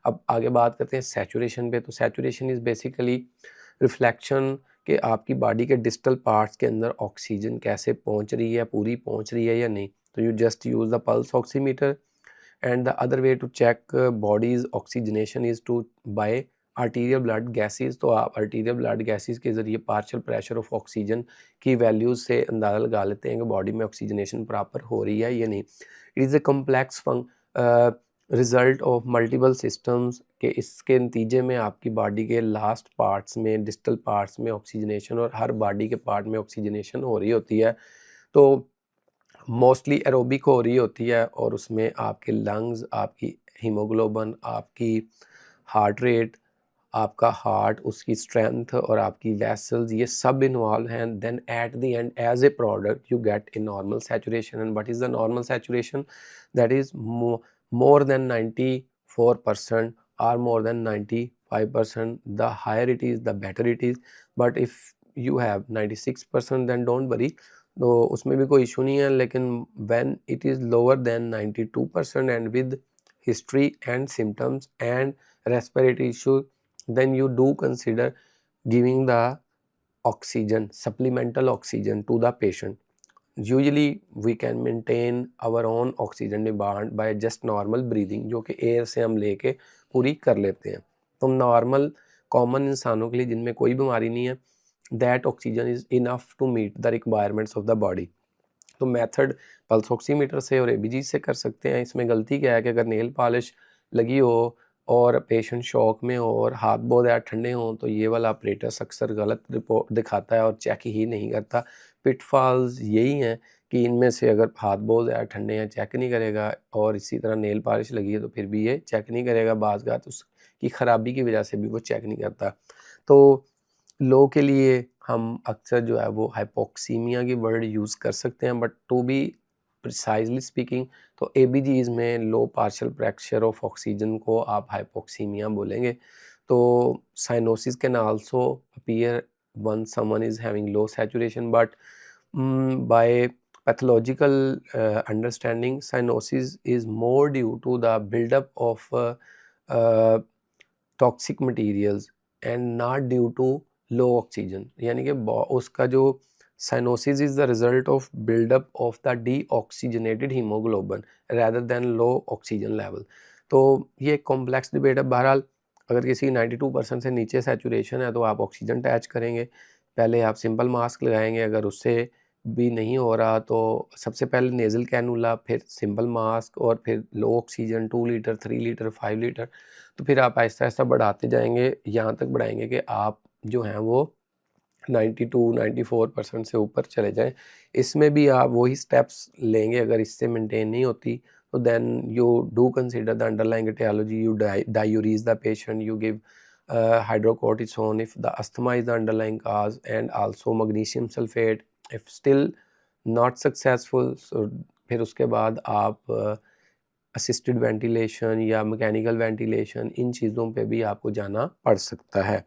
अब आगे बात करते हैं सैचुरेशन पे। तो सैचुरेशन इज़ बेसिकली रिफ्लेक्शन कि आपकी बॉडी के डिस्टल पार्ट्स के अंदर ऑक्सीजन कैसे पहुंच रही है, पूरी पहुंच रही है या नहीं। तो you just use the pulse oximeter and the other way to check body's oxygenation is to by arterial blood gases. तो आप आर्टीरियल ब्लड गैसेस के ज़रिए पार्शियल प्रेशर ऑफ ऑक्सीजन की वैल्यूज़ से अंदाज़ा लगा लेते हैं कि बॉडी में ऑक्सीजनेशन प्रॉपर हो रही है या नहीं। It is a complex result of multiple systems के इसके नतीजे में आपकी बॉडी के लास्ट पार्ट्स में, डिस्टल पार्ट्स में ऑक्सीजनेशन और हर बॉडी के पार्ट में ऑक्सीजनेशन हो रही होती है। तो मोस्टली एरोबिक हो रही होती है और उसमें आपके लंग्स, आपकी हीमोग्लोबिन, आपकी हार्ट रेट, आपका हार्ट, उसकी स्ट्रेंथ और आपकी वेसल्स, ये सब इन्वॉल्व हैं। Then at the end as a product you get a normal saturation. And what is the normal saturation? That is more than 94% or more than 95%. The higher it is, the better it is. But if you have 96% then don't worry, तो उसमें भी कोई issue नहीं है। लेकिन when it is lower than 92% and with history and symptoms and respiratory issue, then you do consider giving the oxygen, supplemental oxygen to the patient. Usually we can maintain our own oxygen demand by just normal breathing, जो कि air से हम लेके पूरी कर लेते हैं। तो नॉर्मल कॉमन इंसानों के लिए जिनमें कोई बीमारी नहीं है, that oxygen is enough to meet the requirements of the body. तो मेथड पल्स ऑक्सीमीटर से और एबीजी से कर सकते हैं। इसमें गलती क्या है कि अगर नेल पॉलिश लगी हो और पेशेंट शॉक में हो और हाथ बहुत ज़्यादा ठंडे हों तो ये वाला ऑपरेटर्स अक्सर गलत रिपोर्ट दिखाता है और चेक ही नहीं करता। पिटफॉल्स यही हैं कि इनमें से अगर हाथ बहुत ज़्यादा ठंडे हैं चेक नहीं करेगा, और इसी तरह नेल पॉलिश लगी है तो फिर भी ये चेक नहीं करेगा, बाज़ तो उसकी ख़राबी की वजह से भी वो चेक नहीं करता। तो लो के लिए हम अक्सर जो है वो हाइपोक्सीमिया की वर्ड यूज़ कर सकते हैं, but to be precisely speaking तो एबीजीज में low partial pressure of oxygen को आप हाइपोक्सीमिया बोलेंगे। तो cyanosis can also appear when someone is having low saturation, but by pathological understanding cyanosis is more due to the buildup of uh, toxic materials and not due to low oxygen। यानी कि उसका जो cyanosis is the result of buildup of the deoxygenated haemoglobin rather than low oxygen level. तो ये complex debate है। बहरहाल अगर किसी 92% से नीचे सैचुरेशन है तो आप ऑक्सीजन अटैच करेंगे, पहले आप सिंपल मास्क लगाएंगे। अगर उससे भी नहीं हो रहा तो सबसे पहले नेज़ल कैनुला, फिर सिंपल मास्क और फिर लो ऑक्सीजन 2 लीटर, 3 लीटर, 5 लीटर। तो फिर आप आहिस्ता-आहिस्ता बढ़ाते जाएँगे, यहाँ तक बढ़ाएँगे कि आप जो हैं वो 92-94% से ऊपर चले जाएँ। इसमें भी आप वही स्टेप्स लेंगे। अगर इससे मेंटेन नहीं होती तो then you do consider the underlying etiology, you diurese the patient, you give hydrocortisone if the asthma is the underlying cause, and also magnesium sulfate। if still not successful, so फिर उसके बाद आप assisted ventilation या mechanical ventilation, इन चीज़ों पे भी आपको जाना पड़ सकता है।